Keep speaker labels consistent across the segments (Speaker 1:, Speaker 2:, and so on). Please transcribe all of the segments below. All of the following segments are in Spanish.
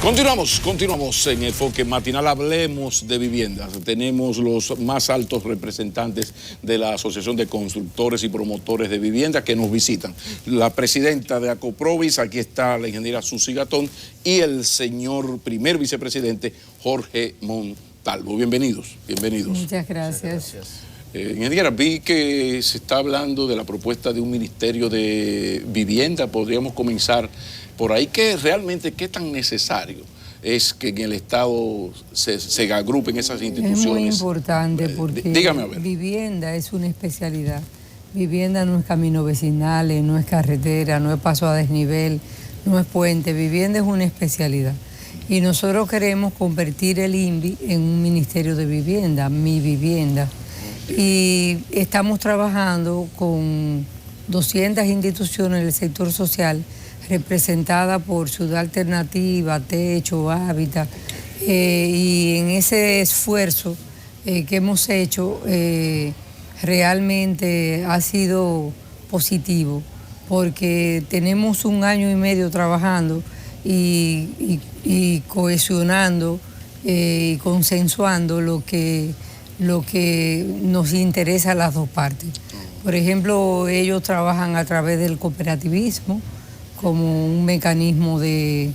Speaker 1: Continuamos en Enfoque Matinal. Hablemos de viviendas. Tenemos los más altos representantes de la Asociación de Constructores y Promotores de Viviendas que nos visitan. La presidenta de Acoprovis, aquí está la ingeniera Susi Gatón, y el señor primer vicepresidente Jorge Montalvo. Bienvenidos.
Speaker 2: Muchas gracias.
Speaker 1: Ingeniera, vi que se está hablando de la propuesta de un ministerio de vivienda. Podríamos comenzar por ahí. ¿Qué realmente, qué tan necesario es que en el Estado se agrupen esas instituciones?
Speaker 2: Es muy importante porque
Speaker 1: dígame, a ver.
Speaker 2: Vivienda es una especialidad. Vivienda no es camino vecinales, no es carretera, no es paso a desnivel, no es puente. Vivienda es una especialidad. Y nosotros queremos convertir el INVI en un ministerio de vivienda, Mi Vivienda. Y estamos trabajando con 200 instituciones del sector social representadas por Ciudad Alternativa, Techo, Hábitat, y en ese esfuerzo que hemos hecho realmente ha sido positivo porque tenemos 1 año y medio trabajando y cohesionando y consensuando lo que nos interesa a las dos partes. Por ejemplo, ellos trabajan a través del cooperativismo como un mecanismo de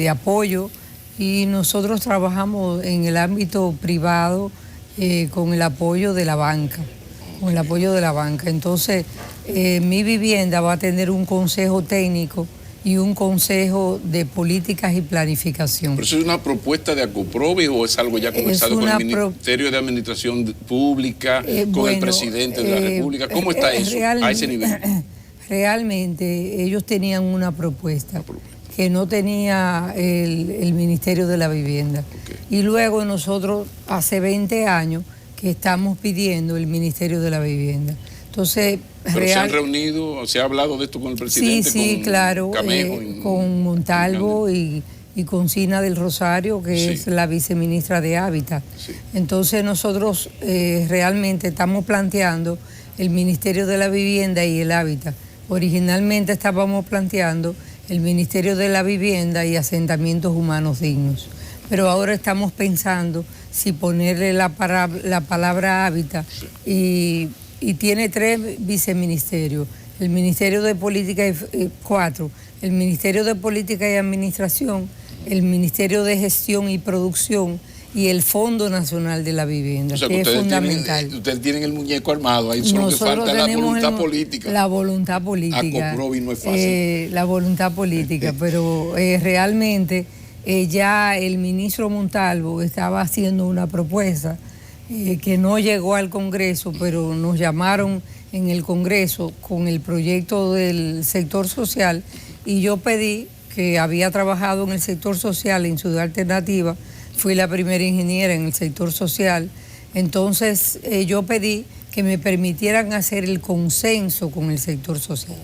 Speaker 2: apoyo y nosotros trabajamos en el ámbito privado con el apoyo de la banca. Entonces, Mi Vivienda va a tener un consejo técnico y un consejo de políticas y planificación.
Speaker 1: ¿Pero eso es una propuesta de Acoprovis o es algo ya conversado con el Ministerio de Administración Pública, con el presidente de la República? ¿Cómo está eso a ese nivel?
Speaker 2: Realmente ellos tenían una propuesta que no tenía el Ministerio de la Vivienda. Y luego nosotros hace 20 años que estamos pidiendo el Ministerio de la Vivienda. Entonces,
Speaker 1: ¿pero se han reunido, se ha hablado de esto con el presidente?
Speaker 2: Sí,
Speaker 1: con
Speaker 2: claro,
Speaker 1: Camejo,
Speaker 2: con Montalvo y con Sina del Rosario, que es la viceministra de Hábitat. Entonces nosotros realmente estamos planteando el Ministerio de la Vivienda y el Hábitat. Originalmente estábamos planteando el Ministerio de la Vivienda y Asentamientos Humanos Dignos, pero ahora estamos pensando si ponerle la palabra Hábitat y tiene 3 viceministerios, el Ministerio de Política 4, el Ministerio de Política y Administración, el Ministerio de Gestión y Producción y el Fondo Nacional de la Vivienda, que es fundamental.
Speaker 1: Ustedes tienen el muñeco armado, ahí solo que falta la voluntad política.
Speaker 2: La voluntad política.
Speaker 1: Acoprovis no es fácil.
Speaker 2: La voluntad política, pero realmente ya el ministro Montalvo estaba haciendo una propuesta que no llegó al Congreso, pero nos llamaron en el Congreso con el proyecto del sector social y yo pedí, que había trabajado en el sector social en Ciudad Alternativa, fui la primera ingeniera en el sector social, entonces yo pedí que me permitieran hacer el consenso con el sector social.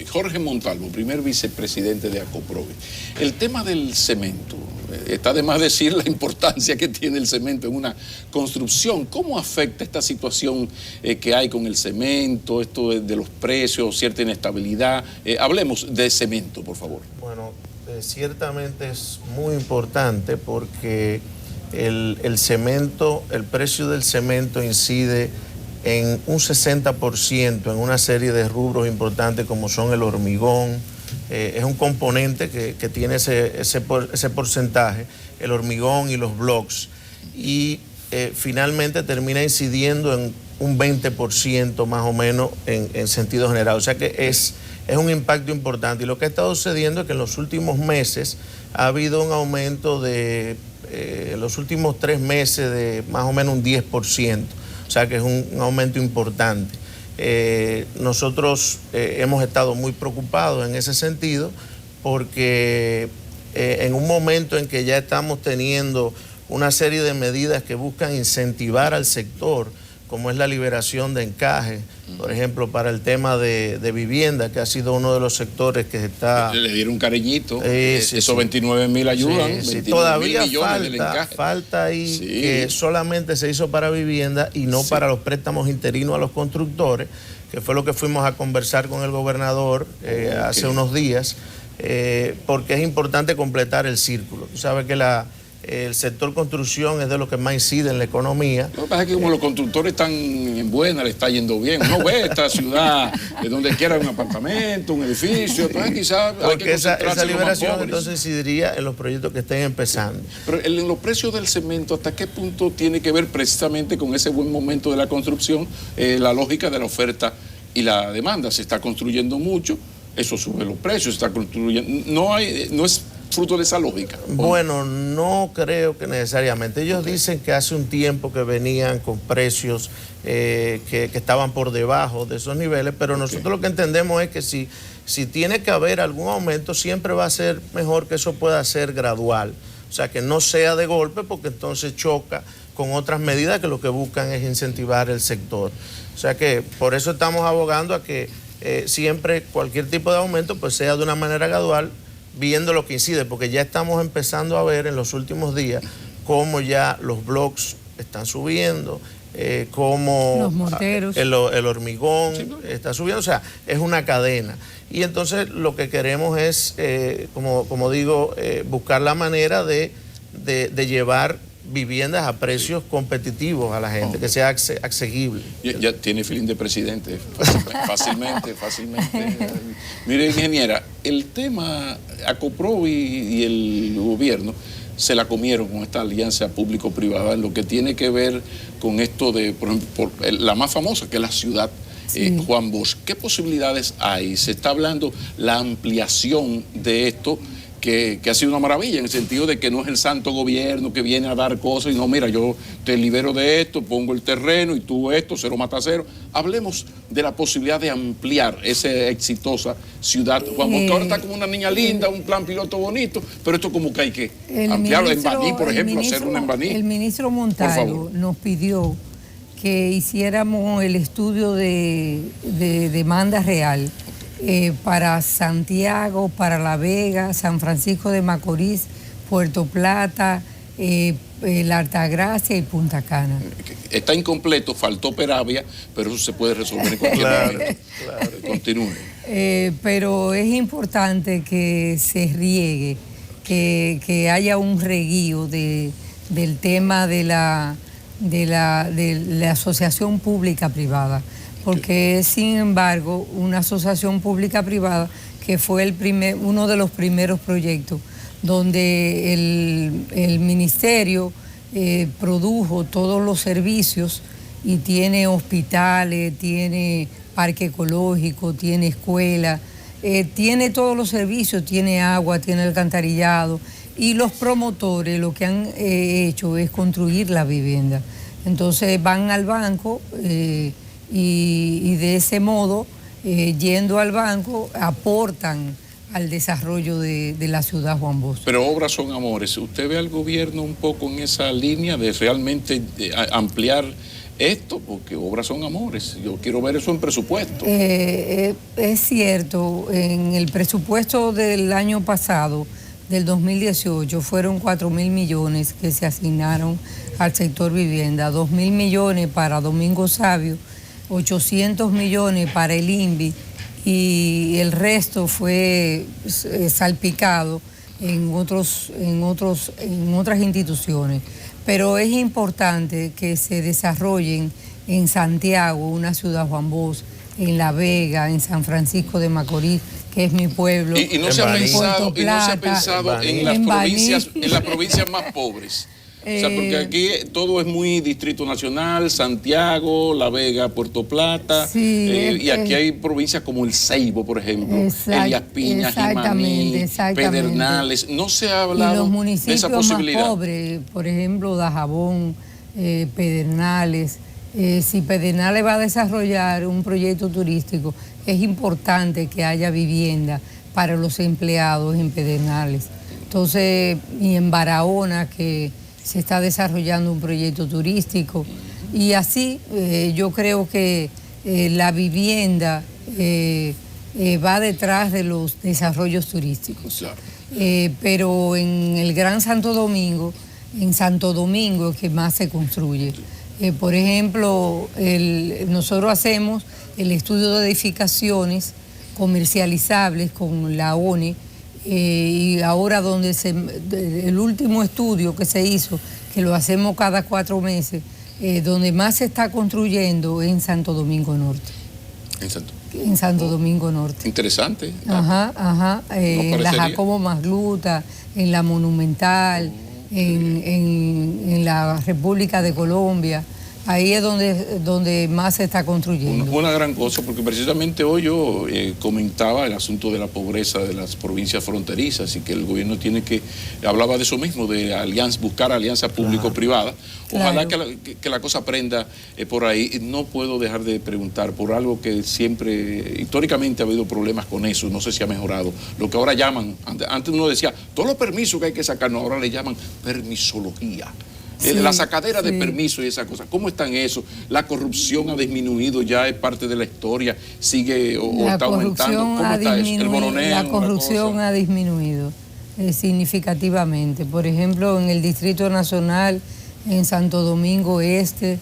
Speaker 1: Jorge Montalvo, primer vicepresidente de Acoprovis. El tema del cemento, está de más decir la importancia que tiene el cemento en una construcción. ¿Cómo afecta esta situación que hay con el cemento, esto de los precios, cierta inestabilidad? Hablemos de cemento, por favor.
Speaker 3: Bueno, ciertamente es muy importante porque el cemento, el precio del cemento incide en un 60% en una serie de rubros importantes como son el hormigón. Es un componente que tiene ese porcentaje, el hormigón y los blocks, y finalmente termina incidiendo en un 20% más o menos en sentido general. O sea que es un impacto importante. Y lo que ha estado sucediendo es que en los últimos meses ha habido un aumento de, en los últimos 3 meses, de más o menos un 10%. O sea que es un aumento importante. Nosotros hemos estado muy preocupados en ese sentido porque en un momento en que ya estamos teniendo una serie de medidas que buscan incentivar al sector, como es la liberación de encaje, por ejemplo, para el tema de vivienda, que ha sido uno de los sectores que está...
Speaker 1: Le dieron un cariñito, esos 29.000 ayudan,
Speaker 3: sí, todavía falta ahí que solamente se hizo para vivienda y no para los préstamos interinos a los constructores, que fue lo que fuimos a conversar con el gobernador hace unos días. porque es importante completar el círculo. Tú sabes que el sector construcción es de lo que más incide en la economía.
Speaker 1: Lo que pasa es que como los constructores están en buena, le está yendo bien. Uno ve esta ciudad, de donde quiera un apartamento, un edificio, entonces quizás hay que concentrarse
Speaker 3: esa
Speaker 1: en los más
Speaker 3: liberación
Speaker 1: pobres.
Speaker 3: entonces incidiría en los proyectos que estén empezando.
Speaker 1: Pero en los precios del cemento, ¿hasta qué punto tiene que ver precisamente con ese buen momento de la construcción, la lógica de la oferta y la demanda? Se está construyendo mucho, eso sube los precios, se está construyendo. No es fruto de esa lógica.
Speaker 3: Bueno, no creo que necesariamente. Ellos dicen que hace un tiempo que venían con precios que estaban por debajo de esos niveles, pero nosotros lo que entendemos es que si tiene que haber algún aumento, siempre va a ser mejor que eso pueda ser gradual. O sea, que no sea de golpe, porque entonces choca con otras medidas que lo que buscan es incentivar el sector. O sea que por eso estamos abogando a que siempre cualquier tipo de aumento pues sea de una manera gradual, viendo lo que incide, porque ya estamos empezando a ver en los últimos días cómo ya los bloques están subiendo, cómo
Speaker 2: los morteros,
Speaker 3: el hormigón está subiendo, o sea, es una cadena. Y entonces lo que queremos es, como digo, buscar la manera de llevar viviendas a precios competitivos a la gente, que sea asequible.
Speaker 1: Ya tiene feeling de presidente, fácilmente. Mire, ingeniera, el tema Acoprob y el gobierno se la comieron con esta alianza público-privada en lo que tiene que ver con esto de, por ejemplo, la más famosa, que es la ciudad Juan Bosch. ¿Qué posibilidades hay? Se está hablando la ampliación de esto, que ha sido una maravilla, en el sentido de que no es el santo gobierno que viene a dar cosas y no, mira, yo te libero de esto, pongo el terreno y tú esto, cero mata cero. Hablemos de la posibilidad de ampliar esa exitosa ciudad Juan Bosch, que ahora está como una niña linda, un plan piloto bonito, pero esto como que hay que ampliarlo en Baní, por ejemplo, hacer una en Baní.
Speaker 2: El ministro Montalvo nos pidió que hiciéramos el estudio de demanda real para Santiago, para La Vega, San Francisco de Macorís, Puerto Plata, la Altagracia y Punta Cana.
Speaker 1: Está incompleto, faltó Peravia, pero eso se puede resolver en cualquier momento. Claro. Continúe.
Speaker 2: Pero es importante que se riegue, que haya un reguío del tema de la asociación pública-privada. Porque, sin embargo, una asociación pública-privada que fue uno de los primeros proyectos donde el ministerio produjo todos los servicios y tiene hospitales, tiene parque ecológico, tiene escuela, tiene todos los servicios, tiene agua, tiene alcantarillado, y los promotores lo que han hecho es construir la vivienda. Entonces van al banco y de ese modo, yendo al banco, aportan al desarrollo de la ciudad Juan Bosch.
Speaker 1: Pero obras son amores. ¿Usted ve al gobierno un poco en esa línea de realmente ampliar esto? Porque obras son amores. Yo quiero ver eso en presupuesto.
Speaker 2: Es cierto, en el presupuesto del año pasado, del 2018, fueron 4.000 millones que se asignaron al sector vivienda, 2.000 millones para Domingo Sabio, 800 millones para el INVI, y el resto fue salpicado en otras instituciones. Pero es importante que se desarrollen en Santiago, una ciudad Juan Bosch, en La Vega, en San Francisco de Macorís, que es mi pueblo.
Speaker 1: Y no se ha pensado en las provincias más pobres. O sea, porque aquí todo es muy Distrito Nacional, Santiago, La Vega, Puerto Plata, y aquí hay provincias como el Ceibo, por ejemplo, Elías Piñas, Jimaní, Pedernales. No se ha hablado de esa posibilidad.
Speaker 2: Más pobres, por ejemplo, Dajabón, Pedernales. Si Pedernales va a desarrollar un proyecto turístico, es importante que haya vivienda para los empleados en Pedernales. Entonces, y en Barahona, que se está desarrollando un proyecto turístico, y así yo creo que la vivienda va detrás de los desarrollos turísticos.
Speaker 1: Claro.
Speaker 2: Pero en el Gran Santo Domingo, en Santo Domingo es que más se construye. Por ejemplo, nosotros hacemos el estudio de edificaciones comercializables con la ONE, y ahora el último estudio que se hizo, que lo hacemos cada 4 meses, donde más se está construyendo es en Santo Domingo Norte. En Santo Domingo Norte.
Speaker 1: Interesante.
Speaker 2: Ajá. En la Jacobo Magluta, en la Monumental, en la República de Colombia. Ahí es donde más se está construyendo.
Speaker 1: Una gran cosa, porque precisamente hoy yo comentaba el asunto de la pobreza de las provincias fronterizas y que el gobierno hablaba de eso mismo, de buscar alianza público-privada. Ojalá que la cosa prenda por ahí. No puedo dejar de preguntar por algo que siempre, históricamente ha habido problemas con eso, no sé si ha mejorado. Lo que ahora llaman, antes uno decía, todos los permisos que hay que sacar, no, ahora le llaman permisología. Sí, la sacadera de permiso y esas cosas. ¿Cómo están eso? ¿La corrupción ha disminuido? ¿Ya es parte de la historia? ¿Sigue o está aumentando? ¿Cómo está eso? ¿El boroneo?
Speaker 2: La corrupción ha disminuido significativamente. Por ejemplo, en el Distrito Nacional, en Santo Domingo Este,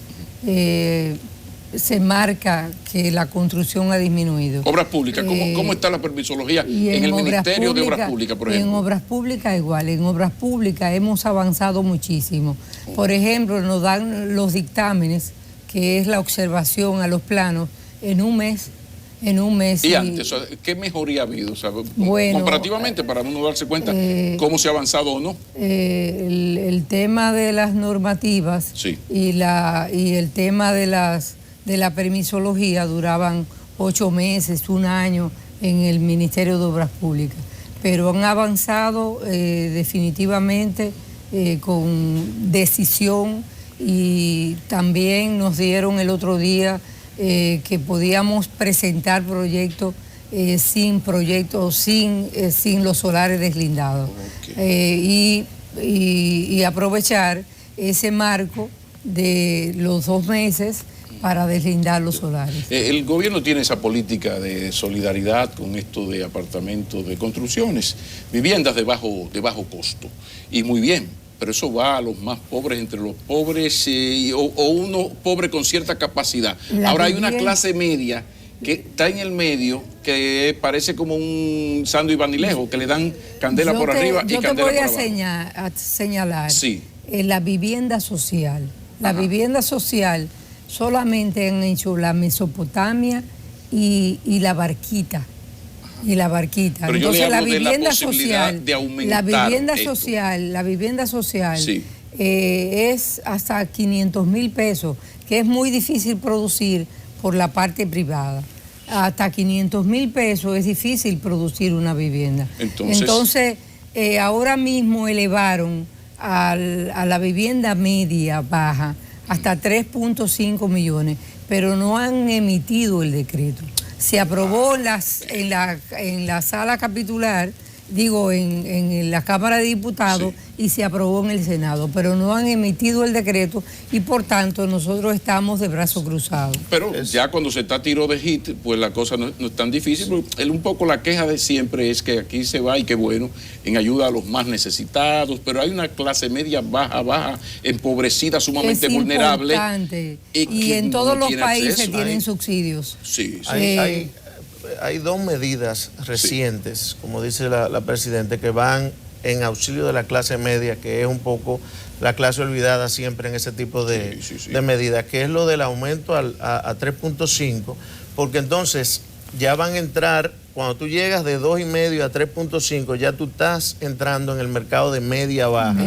Speaker 2: se marca que la construcción ha disminuido.
Speaker 1: Obras públicas, ¿cómo está la permisología en el Ministerio de Obras Públicas, por ejemplo?
Speaker 2: En Obras Públicas igual, en Obras Públicas hemos avanzado muchísimo. Por ejemplo, nos dan los dictámenes, que es la observación a los planos, en un mes.
Speaker 1: Y antes, ¿qué mejoría ha habido? O sea, comparativamente, para uno darse cuenta cómo se ha avanzado o no.
Speaker 2: El tema de las normativas y el tema de la permisología duraban 8 meses, 1 año en el Ministerio de Obras Públicas. Pero han avanzado definitivamente con decisión, y también nos dieron el otro día que podíamos presentar proyectos sin los solares deslindados. Y aprovechar ese marco de los 2 meses para deslindar los solares.
Speaker 1: El gobierno tiene esa política de solidaridad con esto de apartamentos, de construcciones, viviendas de bajo costo. Y muy bien, pero eso va a los más pobres, entre los pobres o uno pobre con cierta capacidad. Ahora hay una clase media que está en el medio, que parece como un sándwich vanilejo, que le dan candela por arriba y candela por abajo.
Speaker 2: Yo te voy a señalar la vivienda social. La vivienda social solamente han hecho la Mesopotamia y la Barquita.
Speaker 1: Pero
Speaker 2: entonces
Speaker 1: la vivienda social de aumentar
Speaker 2: la vivienda social es hasta 500,000 pesos, que es muy difícil producir por la parte privada. Hasta 500,000 pesos es difícil producir una vivienda. Entonces ahora mismo elevaron a la vivienda media baja hasta 3.5 millones, pero no han emitido el decreto. Se aprobó en la sala capitular, en la Cámara de Diputados, y se aprobó en el Senado, pero no han emitido el decreto y por tanto nosotros estamos de brazos cruzados.
Speaker 1: Pero ya cuando se está a tiro de hit, pues la cosa no es tan difícil, porque un poco la queja de siempre es que aquí se va, y qué bueno, en ayuda a los más necesitados, pero hay una clase media baja, empobrecida, sumamente vulnerable.
Speaker 2: Y en todos los países tienen subsidios.
Speaker 3: Hay 2 medidas recientes, como dice la Presidenta, que van en auxilio de la clase media, que es un poco la clase olvidada siempre en ese tipo de medidas, que es lo del aumento a 3.5, porque entonces ya van a entrar, cuando tú llegas de 2,5 a 3.5, ya tú estás entrando en el mercado de media baja.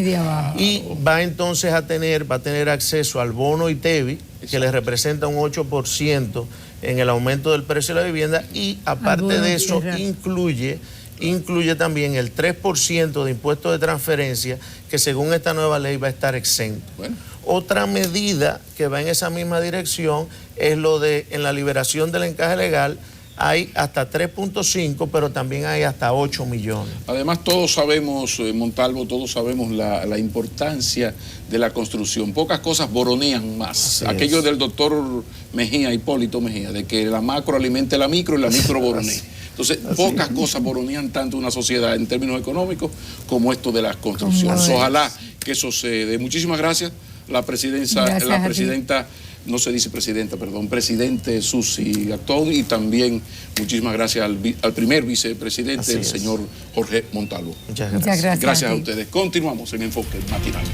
Speaker 3: Y va entonces a tener acceso al bono ITEVI, que le representa un 8% en el aumento del precio de la vivienda, y aparte de eso incluye también el 3% de impuesto de transferencia, que según esta nueva ley va a estar exento. Otra medida que va en esa misma dirección es lo de, en la liberación del encaje legal, hay hasta 3.5, pero también hay hasta 8 millones.
Speaker 1: Además, todos sabemos, Montalvo, todos sabemos la importancia de la construcción. Pocas cosas boronean más. Aquello del doctor Mejía, Hipólito Mejía, de que la macro alimente la micro y la micro boronea. Entonces, pocas cosas boronean tanto una sociedad en términos económicos como esto de las construcciones. Ojalá que eso se dé. Muchísimas gracias, la presidenta no se dice presidenta, perdón, presidente Susi Gatón, y también muchísimas gracias al primer vicepresidente, el señor Jorge Montalvo.
Speaker 3: Muchas gracias.
Speaker 1: Gracias a ustedes. Continuamos en Enfoque Matinal.